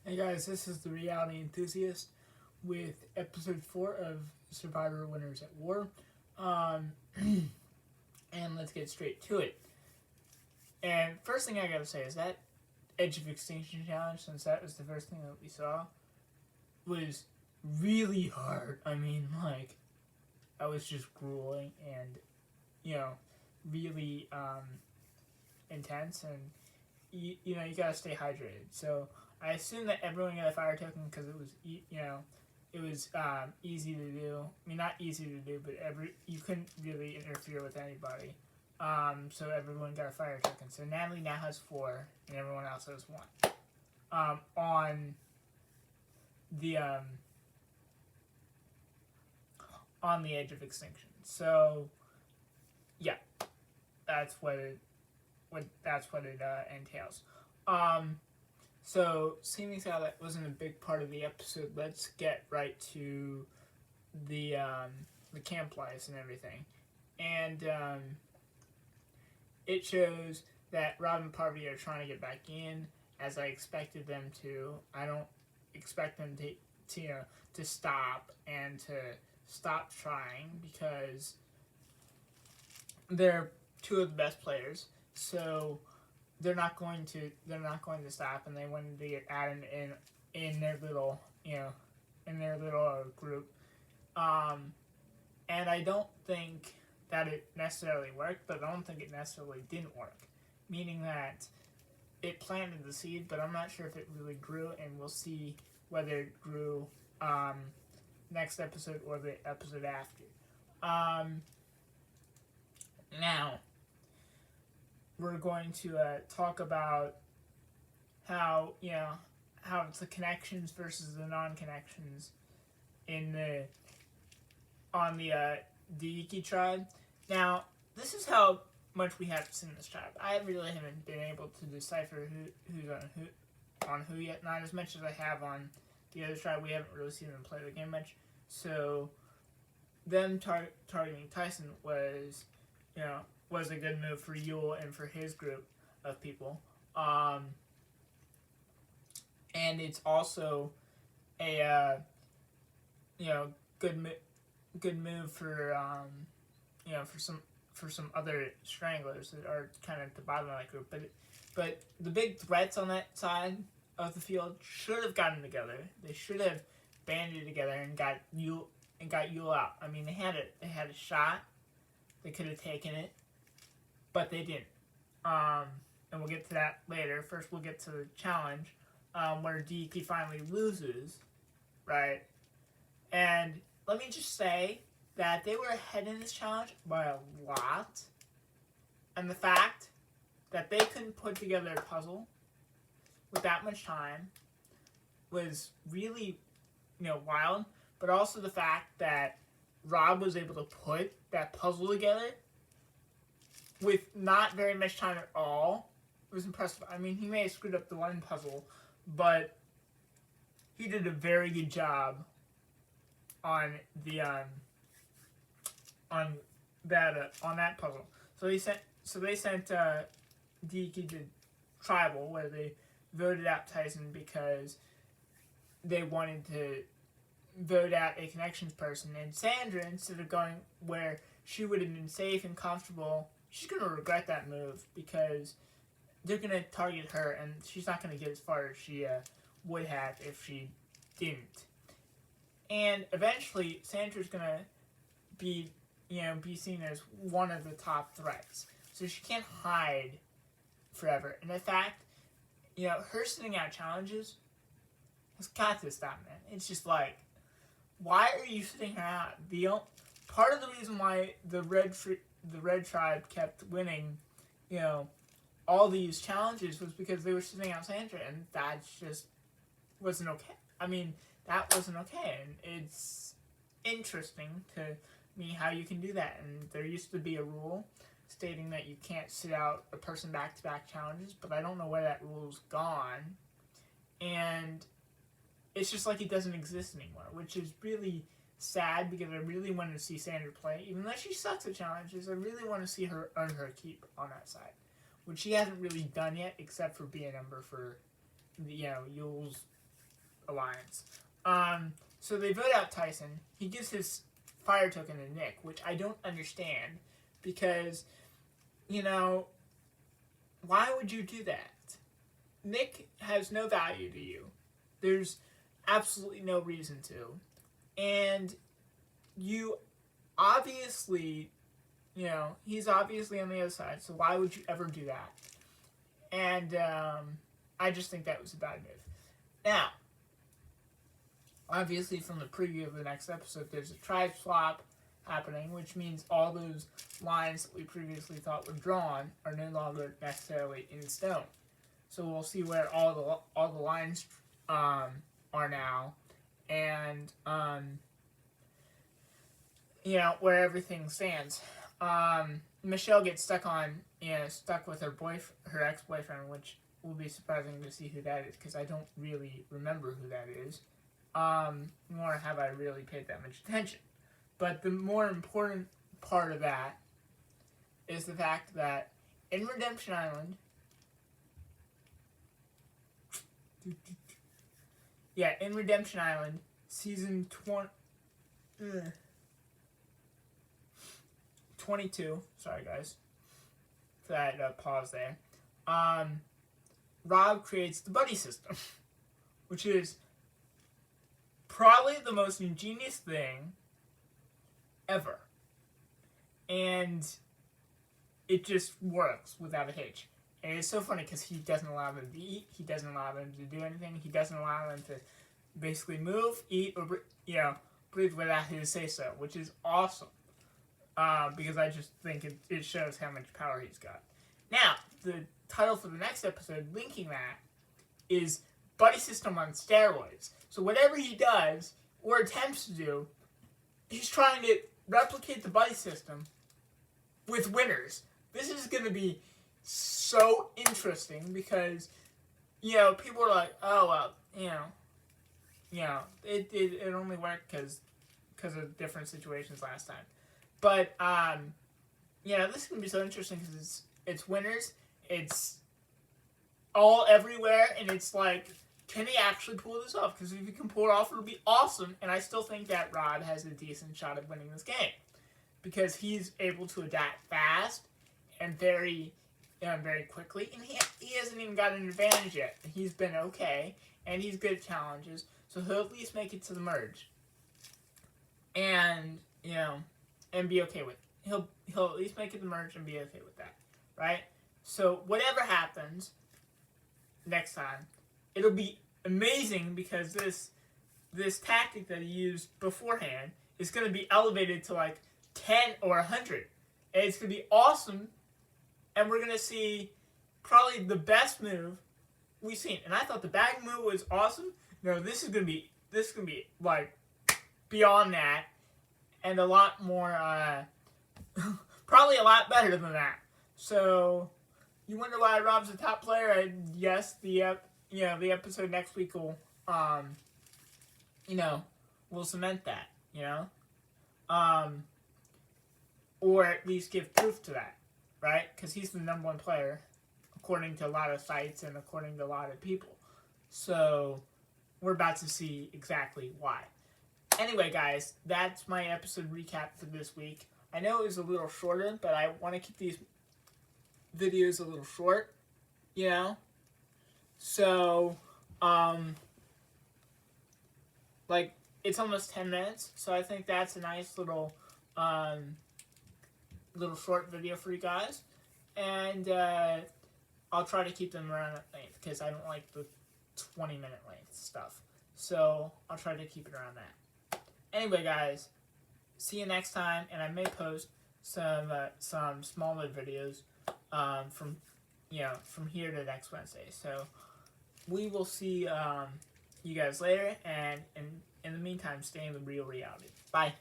Hey guys, this is the Reality Enthusiast with episode 4 of Survivor Winners at War. Um, and let's get straight to it. And first thing I gotta say is that Edge of Extinction challenge, since that was the first thing that we saw, was really hard. I mean, like, I was just grueling and, really intense. And, you gotta stay hydrated. So I assume that everyone got a fire token because it was, it was easy to do. I mean, not easy to do, but you couldn't really interfere with anybody. So everyone got a fire token. So Natalie now has 4, and everyone else has 1. On the Edge of Extinction. So yeah, that's what it entails. So seeing as how that wasn't a big part of the episode, let's get right to the camp lives and everything. And it shows that Rob and Parvati are trying to get back in, as I expected them to. I don't expect them to stop and to stop trying, because they're 2 of the best players. So they're not going to stop, and they wanted to get added in their little group. And I don't think that it necessarily worked, but I don't think it necessarily didn't work. Meaning that it planted the seed, but I'm not sure if it really grew, and we'll see whether it grew next episode or the episode after. Now, we're going to talk about how it's the connections versus the non-connections on the Deiki tribe. Now, this is how much we haven't seen this tribe. I really haven't been able to decipher who's on who yet. Not as much as I have on the other tribe. We haven't really seen them play the game much. So them targeting Tyson was a good move for Yul and for his group of people. And it's also a good move for some other stranglers that are kind of at the bottom of that group. But the big threats on that side of the field should have gotten together. They should have banded together and got Yul out. I mean, they had a shot. They could have taken it, but they didn't. And we'll get to that later. First, we'll get to the challenge, where Deiki finally loses, right? And let me just say that they were ahead in this challenge by a lot. And the fact that they couldn't put together a puzzle with that much time was really, wild. But also the fact that Rob was able to put that puzzle together with not very much time at all was impressive. I mean, he may have screwed up the one puzzle, but he did a very good job on the on that puzzle. So they sent Deiki to Tribal, where they voted out Tyson because they wanted to vote out a connections person. And Sandra, instead of going where she would have been safe and comfortable, she's going to regret that move, because they're going to target her, and she's not going to get as far as she would have if she didn't. And eventually, Sandra's going to be seen as one of the top threats. So she can't hide forever. And in fact, her sitting out challenges has got to stop, man. It's just like, why are you sitting her out? Part of the reason why the red tribe kept winning, all these challenges, was because they were sitting out Sandra, and that just wasn't okay. I mean, that wasn't okay, and it's interesting to me how you can do that. And there used to be a rule stating that you can't sit out a person back-to-back challenges, but I don't know where that rule's gone. And it's just like it doesn't exist anymore, which is really sad, because I really want to see Sandra play. Even though she sucks at challenges, I really want to see her earn her keep on that side, which she hasn't really done yet, except for be a number for Yul's alliance. So they vote out Tyson. He gives his fire token to Nick, which I don't understand, because, you know, why would you do that? Nick has no value to you. There's absolutely no reason to. And you obviously, you know, he's obviously on the other side, so why would you ever do that? And I just think that was a bad move. Now, obviously from the preview of the next episode, there's a tribe swap happening, which means all those lines that we previously thought were drawn are no longer necessarily in stone. So we'll see where all the lines are now, and you know, where everything stands. Michelle gets stuck with her ex-boyfriend, which will be surprising to see who that is, because I don't really remember who that is. Nor have I really paid that much attention. But the more important part of that is the fact that in Redemption Island, season 22, sorry guys, for that pause there, Rob creates the buddy system, which is probably the most ingenious thing ever. And it just works without a hitch. And it's so funny because he doesn't allow them to eat, he doesn't allow them to do anything, he doesn't allow them to basically move, eat, or breathe without his say-so, which is awesome. Because I just think it shows how much power he's got. Now, the title for the next episode, linking that, is Buddy System on Steroids. So whatever he does, or attempts to do, he's trying to replicate the buddy system with winners. This is going to be so interesting because, you know, people are like, oh, well, it only worked because of different situations last time. But, this is going to be so interesting because it's winners, it's all everywhere, and it's like, can he actually pull this off? Because if he can pull it off, it'll be awesome, and I still think that Rob has a decent shot at winning this game. Because he's able to adapt fast and very quickly, and he hasn't even got an advantage yet. He's been okay, and he's good at challenges, so he'll at least make it to the merge. And, and be okay with it. He'll at least make it to the merge and be okay with that, right? So whatever happens next time, it'll be amazing because this tactic that he used beforehand is going to be elevated to like 10 or 100. And it's going to be awesome. And we're going to see probably the best move we've seen. And I thought the bag move was awesome. No, this is going to be like beyond that and a lot more, probably a lot better than that. So you wonder why Rob's a top player? And yes, the episode next week will, will cement that, or at least give proof to that, right? Because he's the number one player, according to a lot of sites and according to a lot of people. So we're about to see exactly why. Anyway, guys, that's my episode recap for this week. I know it was a little shorter, but I want to keep these videos a little short, So, it's almost 10 minutes, so I think that's a nice little short video for you guys. And I'll try to keep them around that length, because I don't like the 20-minute length stuff. So, I'll try to keep it around that. Anyway, guys, see you next time, and I may post some smaller videos from here to next Wednesday. So we will see you guys later, and in the meantime, stay in the real reality. Bye.